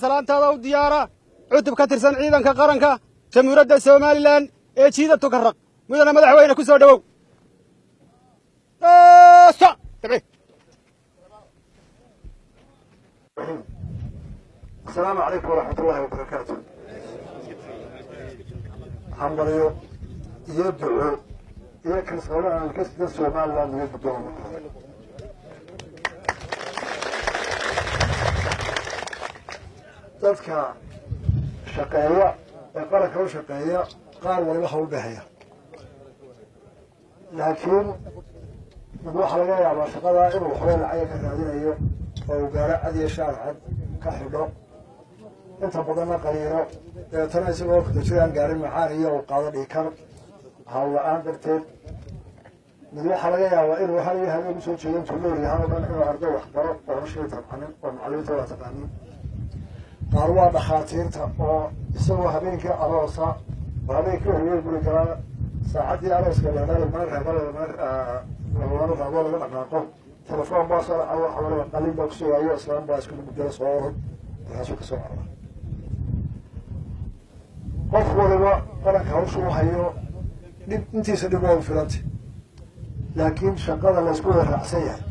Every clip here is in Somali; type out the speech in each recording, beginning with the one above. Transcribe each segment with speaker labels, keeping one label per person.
Speaker 1: salaantaada u diyaara cutub ka tirsan ciidanka qaranka jamhuuriyadda Soomaaliland ee jiidada Tukarraq mudane madaxweyne ku soo dhawow
Speaker 2: السلام عليكم ورحمة الله وبركاته حمريو يدعو يكن صلاة الكسد الصومال يبدو dadka shaqeeya ee qaranka u shaqeeya qaar waliba hawl bahaya laakiin mid waxa laga yaabaa shaqada inuu xoolo lacag ka raadinayo oo gaara adiya shaarcad ka xidho inta badanna qariiro ee tan isagoo ku jiraan gaarin macaan iyo qaado dhikar hawl la'aan darteed mid waxa laga yaabaa inuu hal yahay inuu soo jeedo tuulo yahay oo inuu arday wax baro oo shay tabcanin oo macallimiinta waa taqaaniin qaar waa dhakhaatiirta oo isagoo habeenkii aroosa oo habeenkii hooyay guri galaa saacadii arooska la dhaqaaqo telefoon baa soo dhaca waxa waliba qalin baa kusoo waayo islaam baa isku gudbada soo orod markaasuu ka soo carara qof waliba qaranka hawsha u hayo dhib intiisa dhib waa u filantay laakiin shaqada laysku wada raacsan yahay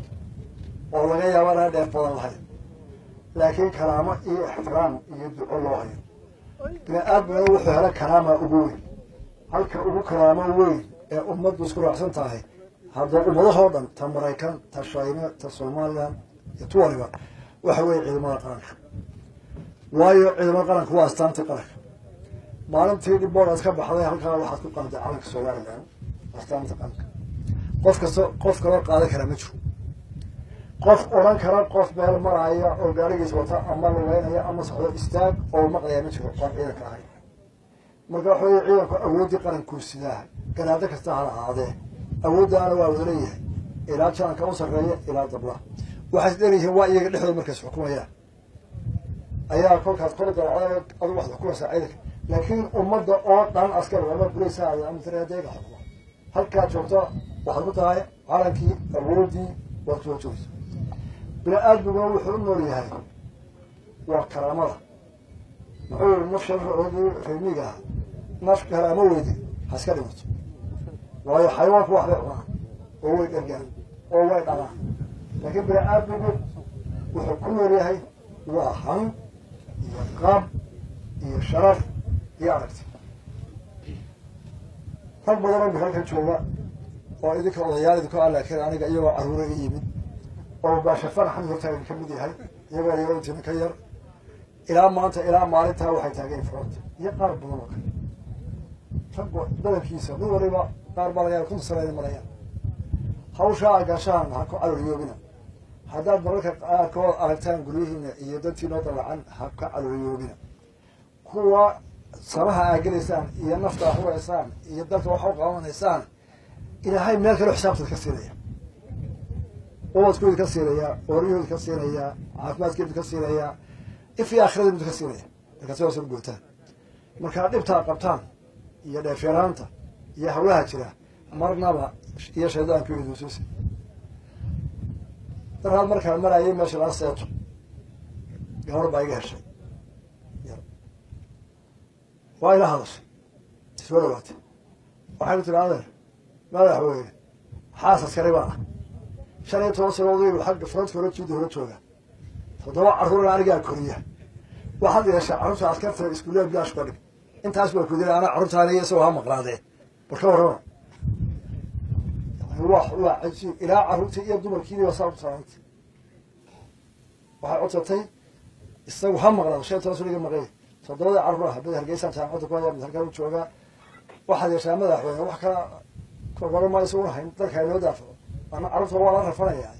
Speaker 2: oo laga yaaba inaan dheer badan lahayn laakiin karaamo iyo ixtiraam iyo duco loo hayo bini aadmina wuxuu hela karaama ugu weyn halka ugu karaamo weyn ee ummaddu isku raacsan tahay haddaba ummadahoo dhan ta maraykan ta shayna ta somaliland iyo tu waliba waxa weeye ciidamada qaranka waayo ciidamada qaranka waa astaanta qaranka maalintii dhiboodaas ka baxday halkaa waxaad ku qaaday calanka somaliland astaanta qaranka qof kaloo qaadan kara ma jiro qof oran kara qof meel maraya oo gaarigiisa wata ama lugeynaya ama socdo istaag oo maqlaya ma jiro qof ciidanka ahay marka waxa weeye ciidanku awoodii qarankuu sidaa garaado kasta ha ahaadee awooddaana waa wada leeyahay ilaa jaanka u sarreeya ilaa dabla waxay isdheeryihiin waa iyaga dhexdooda markaas xukumayaan ayaa kolkaas kor dalacday adu wax xukumaysaa ciidanka laakiin ummadda oo dhan askar lama gulaysaada ama tiradeega xukuma halkaa joogto waxaad ku tahay calankii awoodii waad soo joogto bini aadmiguna wuxuu u nool yahay waa karaamada muxuu yiri naf sharcigii reemiga ah naf karaamo weydi ha iska dhimato waayo xayawaanku wax bay cunaan oo way dhergaan oo way dhalaan laakiin bini aadmigu wuxuu ku nool yahay waa han iyo qaab iyo sharaf iyo aragti rag badan oo halkan jooga oo idinka odayaal idinka laakiin aniga iyagoo caruura i yimid oo baashafar xamid hortaagan ka mid yahay iyagoo yaroontiina ka yar ilaa maanta ilaa maalintaa waxay taageen froont iyo qaar badan oo kale rag badankiisa mid waliba qaar baa laga yaaba kun sanayn marayaan hawshaa agaashaan ha ku caloliyoobina haddaad mararka qaarkood aragtaan guryihiina iyo dantiinoo dalacan ha ka caloliyoobina kuwa samaha aa gelaysaan iyo nafta aa huraysaan iyo dalka waxa u qabanaysaan ilaahay meel kale xisaabtaad ka siinaya ubadkooda ka siinaya oryahooda ka siinaya caafimaadkeeda ka siinaya ifii aakhiradeedu ka siinaya markaad soo soo gootaan markaa dhibtaa qabtaan iyo dheefyaraanta iyo hawlaha jira marnaba iyo shaydaanku iduusuusi daraad markaa marayay meesha laga seeto gabar baa iga heshay waa ila hadashay soo dhawaatay waxay ku tiri adeer madaxweyne xaas askari baan ah شريط توصلوا حق فرنت فرنت جود هنا شوكا تضوع عرضنا أرجع كوريا واحد يشع عروس عسكرت الإسكولية بلاش قريب أنت أسمع كذا أنا عروس عليه يسويها مقلاده بكورة هو إلى عروسي يبدو مكيني وصار صارت waxay codsatay isagu ha maqlaan shay toos uga maqay sadooda carruuraha bada hargeysa taaqada ku haya halka uu jooga waxa yeeshaa madaxweyne wax kala kooban ma isoo hayn dalka loo daafo ana carruurta waa la rafanaya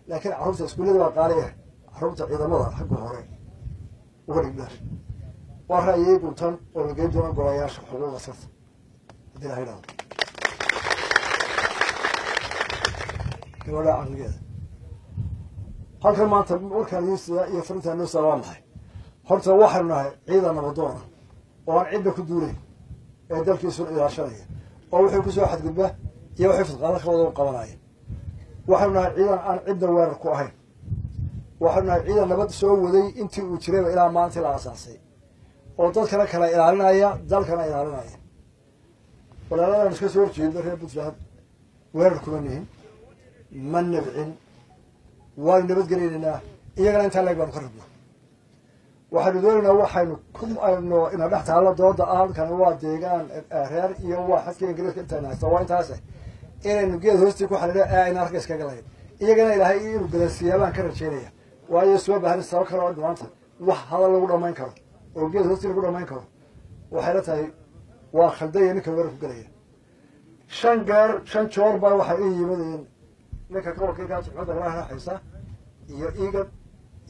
Speaker 2: laakiin carruurta iskuulada waa qaaliya carruurta ciidamada xagga hore uga dhigdar waa raayay guntan oo laga joogo golayaasha xuquuqda sirta hadii la hayraado wala aqligeeda halkan maanta warkaan iyo farinta noo salaamahay horta waxaanu nahay ciidan nabadoona oo aan cidda ku duulay ee dalkiisu ilaashanaya oo wuxuu ku soo xadgudba iyo wuxuu fadqaada ka wada qabanaya waxaanu nahay ciidan aan cidda weerar ku ahayn waxaanu nahay ciidan nabad soo waday intii uu jiray ilaa maanta la asaasay oo dadkana kala ilaalinaya dalkana ilaalinaya walaalada iska soo jeedo reer Puntland weerar kuma nihin man nabcin waan nabad galeynaa iyagana inta leeg baan ka rabnaa waxaanu doonaynaa waxaynu ku ayno ina dhex taalo dooda aan waa deegaan reer iyo waa xadka ingiriiska inta naasta waa intaas inaynu geed hoostii ku xalina ayna arka iska galeen iyagana ilaahay inuu galasiyaa baan ka rajeynaya waayo soo baahan sabab kale oo dhamaanta wax hadal lagu dhamayn karo oo geed hoostii lagu dhamayn karo waxay la tahay waa khalday ninka weer ku galaya shan joor baa waxay u yimaadeen ninka gobolka ka socda raaxaysa iyo iigad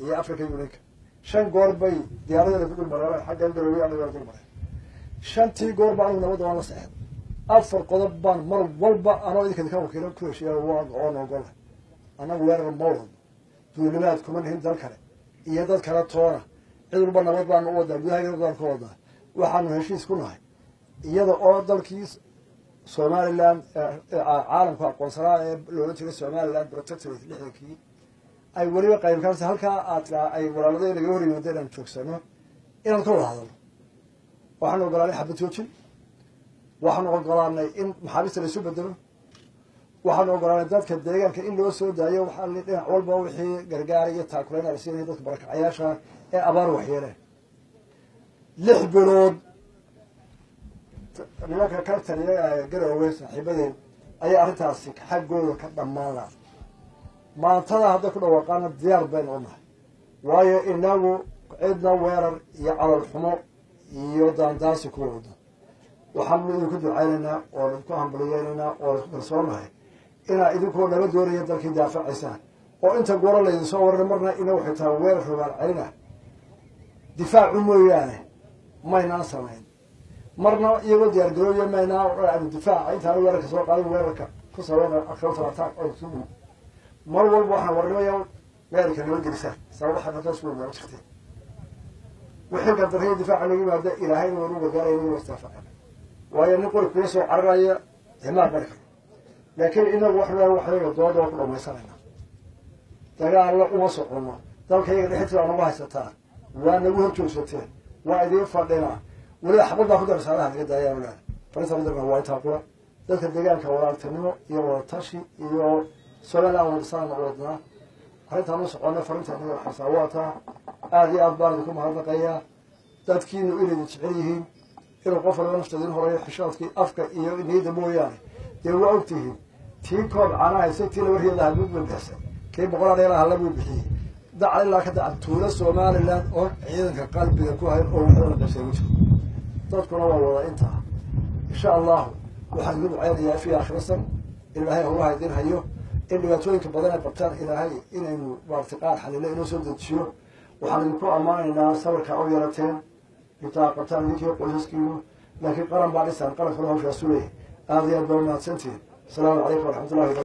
Speaker 2: iyo Afrika Unique shan goor bay diyaaradaha ku maraan xagga Garowe aniga ku maray shantii goor baa nabad waa la saxay afar qodob baan mar walba anoo idinka ka wakiilo ku heshiiyay waa oo gol anagu weerar mawlad duulimaad kuma nihin dal kale iyo dad kala toona cid walba nabad baan u wadaa gudaha baan ku wadaa waxaanu heshiis ku nahay iyada oo dalkiis Somaliland caalamka aqoonsanaa ee loola jeedo Somaliland protectorate lixdankii ay waliba qayb ka tahay halka ay walaaladeen laga horimaadeen aan joogsano inaan ka wada hadalno waxaan ogolaanay xabad joojin waxaan ogolaanay in maxaabiista la isu bedelo waxaan ogolaanay dadka deegaanka in loo soo daayo waxa la dhinac walba wixii gargaar iyo taakuleyn ay siiyeen dadka barakacayaasha ee abaar waxyeelay 6 bilood nimanka ka taliya Garowe saaxiibadeen ayaa arintaasi xaggooda ka dhamaanaa maantada hadda ku dhawaaqana diyaar been u nahay waayo inagu cidna weerar iyo calal xumo iyo daandaasi ku wada waxaan idinku ducaynaynaa oo idinku hambalyeynaa oo kalsoonahay inaa idinku nabad doonaya dalkii daafacaysaan oo inta goor la idin soo waran marna inuu xitaa weerar rogaal celina difaacu mooyaane maynaan samayn marna iyagoo diyaar garooyo maynaa difaaca intaan weerarka soo qaadan weerarka ku sababa akhirta attack oo suuq mar walba waxaan warnamayaa weerarka noo gelisa sabab waxa dadku soo wada jirtay wixii ka daryeelay difaaca lagu waada ilaahay inuu ugu gargaaray inuu istafaa waayo nin qori ku soo cararaya himaa barka laakiin inagu waxay doodo ku dhamaysanayna dagaal la uma socono dalkayga dhexdiisa aan uga haysataa waa nagu horjoogsateen waa idin fadhina wali xabada ku darsaadaha laga daayaan walaal farisa midna waa taaqula dadka deegaanka walaaltinimo iyo wada tashi iyo Somaliland oo saan wadna arinta ma socono farinta iyo xasaawata aad iyo aad baan ku mahadnaqayaa dadkiinu inay jecel yihiin inuu qof walba naftiisa horeeyo xishoodkii afka iyo niyada mooyaane ee waa ogtihiin tii koob caanaha sidii la wariyay lahaa mid walbasa kii boqolaal ilaa la bixiyay dac ilaa ka dac tuula Somaliland oo ciidanka qalbiga ku hay oo wuxuu la qasay dadkuna waa wada inta insha Allah waxaan ugu ceebayaa fi aakhirsan ilaahay oo haydin hayo in dhibaatooyinka badan ay qabtaan ilaahay inaynu waartiqaad xalilo inuu soo dejiyo waxaan ku amaanaynaa sabarka oo yarateen mutaaqatan ninkii qoyskiinu laakiin qaran baa dhisan qaran kale hawsha suulay aad iyo aad baa mahadsantiin السلام عليكم ورحمة الله وبركاته